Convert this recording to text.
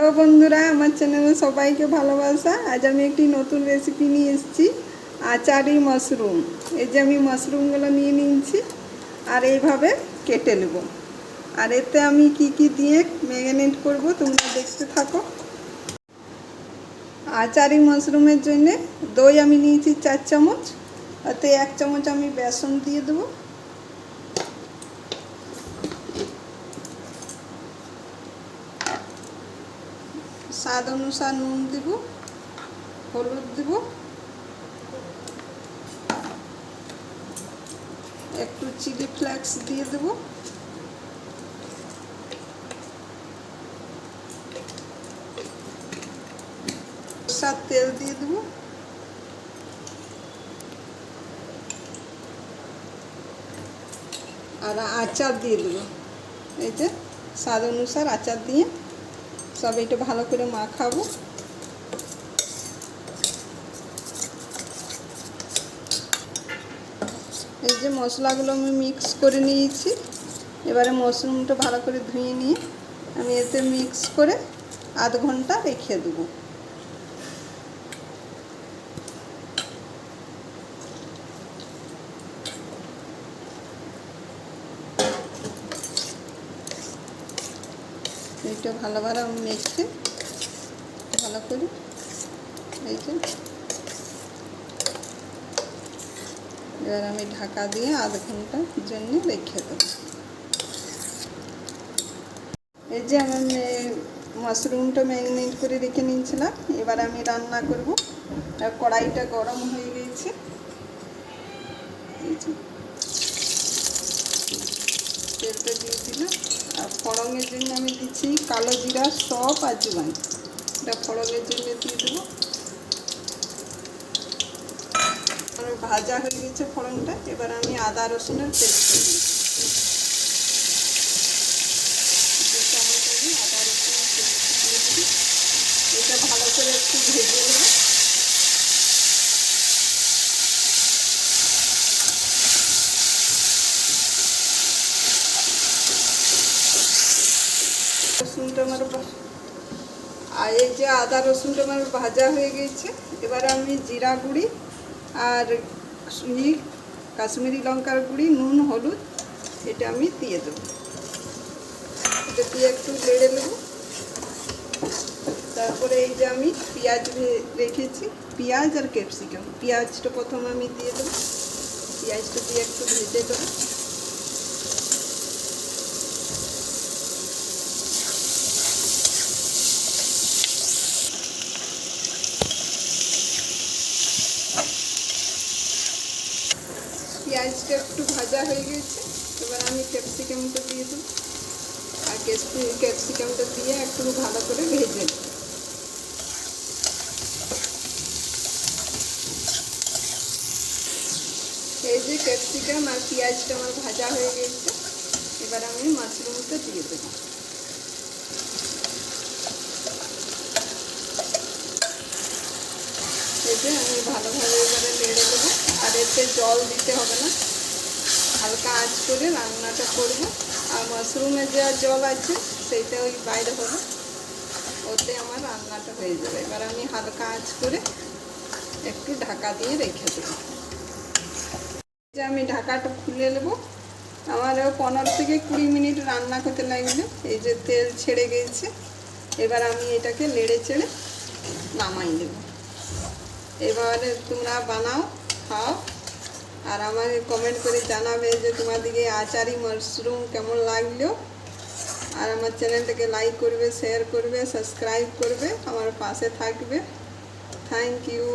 Hello বন্ধুরা, আমার চ্যানেলে সবাইকে ভালোবাসা। আজ আমি একটি নতুন রেসিপি নিয়ে এসেছি, আচারি মাশরুম। এই যে আমি মাশরুমগুলো নিয়ে নিয়েছি আর এইভাবে কেটে নেব। আর এতে আমি কি দিয়ে ম্যারিনেট করব তোমরা দেখতে থাকো। আচারি মাশরুমের জন্যে দই আমি নিয়েছি 4 চামচ, তাতে 1 চামচ আমি বেসন দিয়ে দেবো। স্বাদ অনুসার নুন দেব, হলুদ দেব, একটু চিলি ফ্লেক্স দিয়ে দেব, সরষের তেল দিয়ে দেব, আর আচার দিয়ে দেবো। এই যে স্বাদ অনুসার আচার দিয়ে সব এটা ভালো করে মাখাবো। এই যে মশলাগুলো আমি মিক্স করে নিয়েছি। এবারে মাশরুমটা ভালো করে ধুয়ে নিয়ে আমি এতে মিক্স করে আধ ঘন্টা রেখে দেবো। এইটা ভালোভাবে আমি মেখে ভালো করে এই যে এবার আমি ঢাকা দিয়ে আধ ঘন্টার জন্য রেখে দেবো। এই যে আমি মাশরুমটা ম্যারিনেট করে রেখে নিয়েছিলাম। এবার আমি রান্না করব। আর কড়াইটা গরম হয়ে গেছে। তেলটা দিয়ে দিলাম। আর ফোড়নের জন্য আমি দিচ্ছি কালো জিরা, সব আর জোয়ান। এটা ফোড়নের জন্য দিয়ে দেবো। ভাজা হয়ে গেছে ফোড়নটা। এবার আমি আদা রসুনের পেস্ট দিই। আদা রসুনের পেস্ট দিয়ে দিই। এটা ভালো করে একটু ভেজে নেব। রসুনটা আমার আর এই যে আদা রসুনটা আমার ভাজা হয়ে গেছে। এবার আমি জিরা গুঁড়ি আর কাশ্মীরি লঙ্কার গুঁড়ি, নুন, হলুদ এটা আমি দিয়ে দেবো। এটা দিয়ে একটু নেড়ে নেব। তারপরে এই যে আমি পেঁয়াজ রেখেছি, পেঁয়াজ আর ক্যাপসিকাম। পেঁয়াজটা প্রথমে আমি দিয়ে দেবো। পেঁয়াজটা দিয়ে একটু ভেজে দেবো। পেঁয়াজটা একটু ভাজা হয়ে গেছে। এবার আমি ক্যাপসিকামটা দিয়ে দেবো। আর ক্যাপসিকামটা দিয়ে একটু ভালো করে ভেজে দেব। এই যে ক্যাপসিকাম আর পেঁয়াজটা আমার ভাজা হয়ে গেছে। এবার আমি মাশরুমটা দিয়ে দেব। এই যে আমি ভালোভাবে এবারে নেড়ে দেবো। আর এতে জল দিতে হবে না, হালকা আঁচ করে রান্নাটা করব। আর মাশরুমে যে জল আছে সেইটা ওই বাইরে হবে, ওতে আমার রান্নাটা হয়ে যাবে। এবার আমি হালকা আঁচ করে একটু ঢাকা দিয়ে রেখে দেবো। যে আমি ঢাকাটা খুলে নেব। আমার 15 থেকে 20 মিনিট রান্না করতে লাগবে। এই যে তেল ছেড়ে গেছে। এবার আমি এটাকে নেড়ে চেড়ে নামাই নেব। এবারে তোমরা বানাও, খাও, আর আমাকে কমেন্ট করে জানাবে যে তোমাদেরকে আচারি মাশরুম কেমন লাগলো। আর আমার চ্যানেলটাকে লাইক করবে, শেয়ার করবে, সাবস্ক্রাইব করবে, আমার পাশে থাকবে। Thank you.